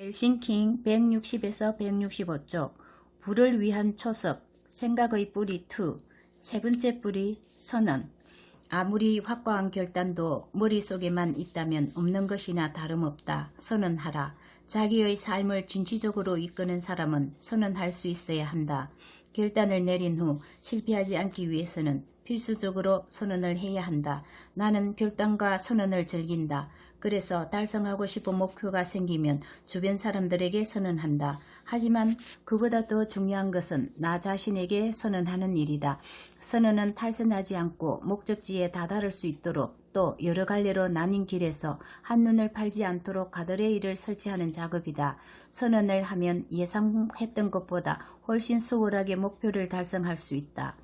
헬싱킹 160에서 165쪽 불을 위한 초석 생각의 뿌리 2 세 번째 뿌리 선언. 아무리 확고한 결단도 머릿속에만 있다면 없는 것이나 다름없다. 선언하라. 자기의 삶을 진취적으로 이끄는 사람은 선언할 수 있어야 한다. 결단을 내린 후 실패하지 않기 위해서는 필수적으로 선언을 해야 한다. 나는 결단과 선언을 즐긴다. 그래서 달성하고 싶은 목표가 생기면 주변 사람들에게 선언한다. 하지만 그보다 더 중요한 것은 나 자신에게 선언하는 일이다. 선언은 탈선하지 않고 목적지에 다다를 수 있도록 또 여러 갈래로 나뉜 길에서 한눈을 팔지 않도록 가드레일을 설치하는 작업이다. 선언을 하면 예상했던 것보다 훨씬 수월하게 목표를 달성할 수 있다.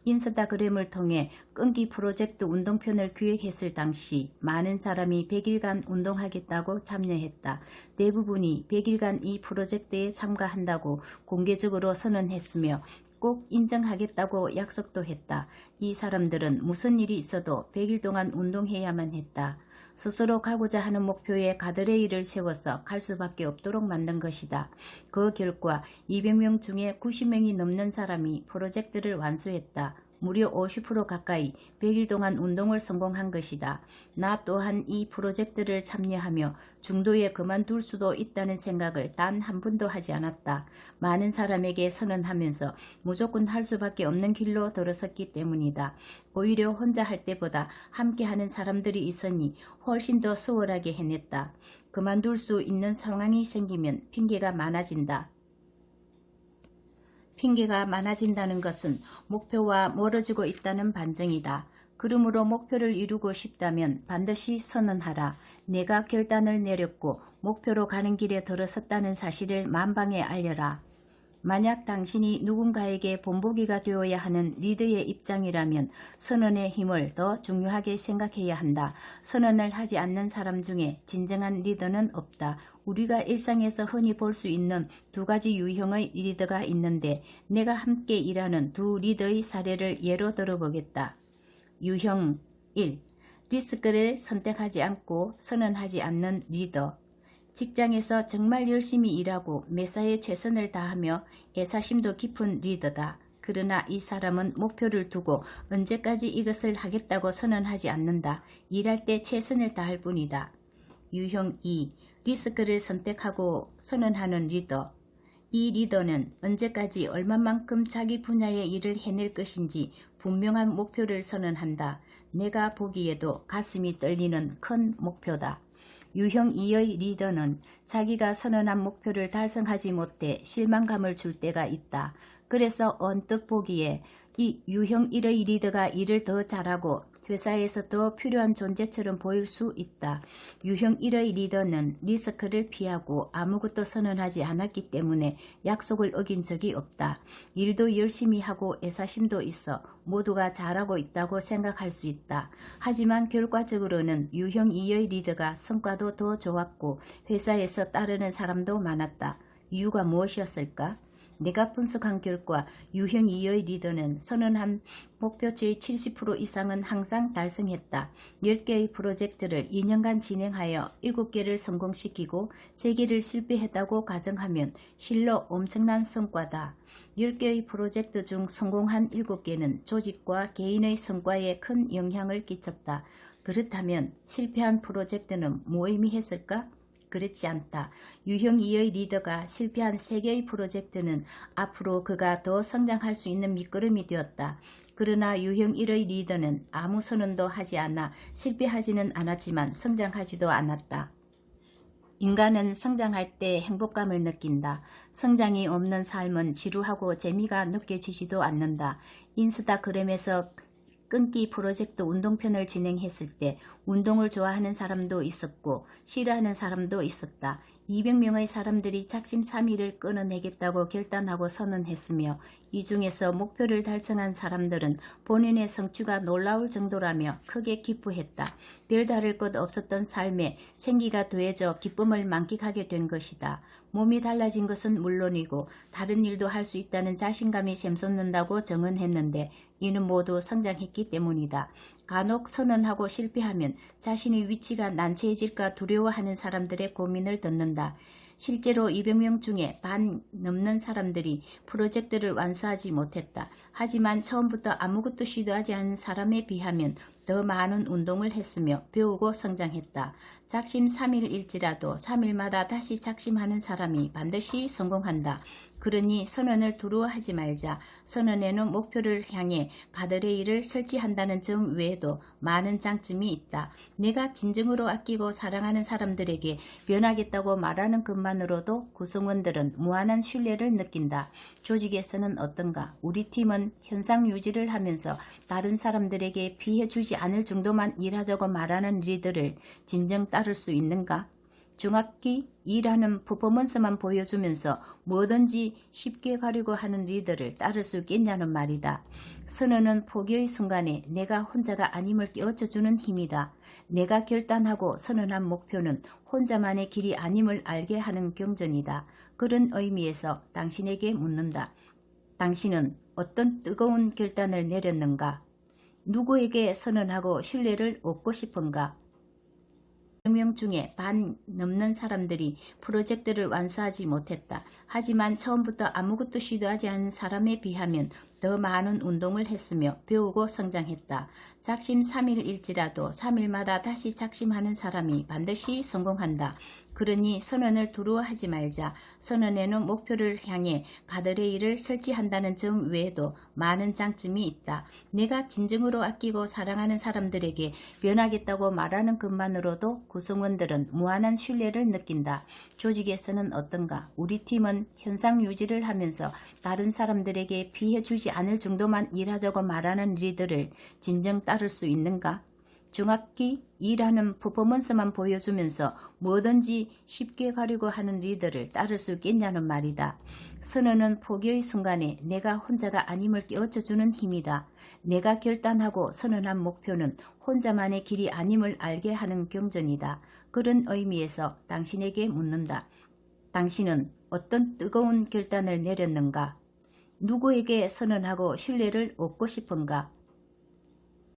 인스타그램을 통해 끈기 프로젝트 운동편을 기획했을 당시 많은 사람이 100일간 운동하겠다고 참여했다. 대부분이 100일간 이 프로젝트에 참가한다고 공개적으로 선언했으며 꼭 인정하겠다고 약속도 했다. 이 사람들은 무슨 일이 있어도 100일 동안 운동해야만 했다. 스스로 가고자 하는 목표에 가드레일을 세워서 갈 수밖에 없도록 만든 것이다. 그 결과 200명 중에 90명이 넘는 사람이 프로젝트를 완수했다. 무려 50% 가까이 100일 동안 운동을 성공한 것이다. 나 또한 이 프로젝트를 참여하며 중도에 그만둘 수도 있다는 생각을 단 한 번도 하지 않았다. 많은 사람에게 선언하면서 무조건 할 수밖에 없는 길로 들어섰기 때문이다. 오히려 혼자 할 때보다 함께하는 사람들이 있으니 훨씬 더 수월하게 해냈다. 그만둘 수 있는 상황이 생기면 핑계가 많아진다. 핑계가 많아진다는 것은 목표와 멀어지고 있다는 반증이다. 그러므로 목표를 이루고 싶다면 반드시 선언하라. 내가 결단을 내렸고 목표로 가는 길에 들어섰다는 사실을 만방에 알려라. 만약 당신이 누군가에게 본보기가 되어야 하는 리더의 입장이라면 선언의 힘을 더 중요하게 생각해야 한다. 선언을 하지 않는 사람 중에 진정한 리더는 없다. 우리가 일상에서 흔히 볼 수 있는 두 가지 유형의 리더가 있는데 내가 함께 일하는 두 리더의 사례를 예로 들어보겠다. 유형 1. 리스크를 선택하지 않고 선언하지 않는 리더. 직장에서 정말 열심히 일하고 매사에 최선을 다하며 애사심도 깊은 리더다. 그러나 이 사람은 목표를 두고 언제까지 이것을 하겠다고 선언하지 않는다. 일할 때 최선을 다할 뿐이다. 유형 2. 리스크를 선택하고 선언하는 리더. 이 리더는 언제까지 얼마만큼 자기 분야의 일을 해낼 것인지 분명한 목표를 선언한다. 내가 보기에도 가슴이 떨리는 큰 목표다. 유형 2의 리더는 자기가 선언한 목표를 달성하지 못해 실망감을 줄 때가 있다. 그래서 언뜻 보기에 이 유형 1의 리더가 일을 더 잘하고 회사에서 더 필요한 존재처럼 보일 수 있다. 유형 1의 리더는 리스크를 피하고 아무것도 선언하지 않았기 때문에 약속을 어긴 적이 없다. 일도 열심히 하고 애사심도 있어 모두가 잘하고 있다고 생각할 수 있다. 하지만 결과적으로는 유형 2의 리더가 성과도 더 좋았고 회사에서 따르는 사람도 많았다. 이유가 무엇이었을까? 내가 분석한 결과 유형 2의 리더는 선언한 목표치의 70% 이상은 항상 달성했다. 10개의 프로젝트를 2년간 진행하여 7개를 성공시키고 3개를 실패했다고 가정하면 실로 엄청난 성과다. 10개의 프로젝트 중 성공한 7개는 조직과 개인의 성과에 큰 영향을 끼쳤다. 그렇다면 실패한 프로젝트는 무의미했을까? 그렇지 않다. 유형 2의 리더가 실패한 3개의 프로젝트는 앞으로 그가 더 성장할 수 있는 밑거름이 되었다. 그러나 유형 1의 리더는 아무 선언도 하지 않아 실패하지는 않았지만 성장하지도 않았다. 인간은 성장할 때 행복감을 느낀다. 성장이 없는 삶은 지루하고 재미가 느껴지지도 않는다. 인스타그램에서 끈기 프로젝트 운동편을 진행했을 때 운동을 좋아하는 사람도 있었고 싫어하는 사람도 있었다. 200명의 사람들이 작심삼일을 끊어내겠다고 결단하고 선언했으며 이 중에서 목표를 달성한 사람들은 본인의 성취가 놀라울 정도라며 크게 기뻐했다. 별다를 것 없었던 삶에 생기가 더해져 기쁨을 만끽하게 된 것이다. 몸이 달라진 것은 물론이고 다른 일도 할 수 있다는 자신감이 샘솟는다고 정언했는데 이는 모두 성장했기 때문이다. 간혹 선언하고 실패하면 자신의 위치가 난처해질까 두려워하는 사람들의 고민을 듣는다. 실제로 200명 중에 반 넘는 사람들이 프로젝트를 완수하지 못했다. 하지만 처음부터 아무것도 시도하지 않은 사람에 비하면 더 많은 운동을 했으며 배우고 성장했다. 작심 3일일지라도 3일마다 다시 작심하는 사람이 반드시 성공한다. 그러니 선언을 두려워하지 말자. 선언에는 목표를 향해 가드레일을 설치한다는 점 외에도 많은 장점이 있다. 내가 진정으로 아끼고 사랑하는 사람들에게 변하겠다고 말하는 것만으로도 구성원들은 무한한 신뢰를 느낀다. 조직에서는 어떤가? 우리 팀은 현상 유지를 하면서 다른 사람들에게 피해 주지 않을 정도만 일하자고 말하는 리더를 진정 따를 수 있는가? 정확히 일하는 퍼포먼스만 보여주면서 뭐든지 쉽게 가려고 하는 리더를 따를 수 있겠냐는 말이다. 선언은 포기의 순간에 내가 혼자가 아님을 깨우쳐주는 힘이다. 내가 결단하고 선언한 목표는 혼자만의 길이 아님을 알게 하는 경전이다. 그런 의미에서 당신에게 묻는다. 당신은 어떤 뜨거운 결단을 내렸는가? 누구에게 선언하고 신뢰를 얻고 싶은가? 100명 중에 반 넘는 사람들이 프로젝트를 완수하지 못했다. 하지만 처음부터 아무것도 시도하지 않은 사람에 비하면 더 많은 운동을 했으며 배우고 성장했다. 작심 3일일지라도 3일마다 다시 작심하는 사람이 반드시 성공한다. 그러니 선언을 두려워하지 말자. 선언에는 목표를 향해 가드레일을 설치한다는 점 외에도 많은 장점이 있다. 내가 진정으로 아끼고 사랑하는 사람들에게 변하겠다고 말하는 것만으로도 구성원들은 무한한 신뢰를 느낀다. 조직에서는 어떤가? 우리 팀은 현상 유지를 하면서 다른 사람들에게 피해 주지 않을 정도만 일하자고 말하는 리더를 진정 따를 수 있는가? 정확히 일하는 퍼포먼스만 보여주면서 뭐든지 쉽게 가려고 하는 리더를 따를 수 있겠냐는 말이다. 선언은 포기의 순간에 내가 혼자가 아님을 깨우쳐주는 힘이다. 내가 결단하고 선언한 목표는 혼자만의 길이 아님을 알게 하는 경전이다. 그런 의미에서 당신에게 묻는다. 당신은 어떤 뜨거운 결단을 내렸는가? 누구에게 선언하고 신뢰를 얻고 싶은가?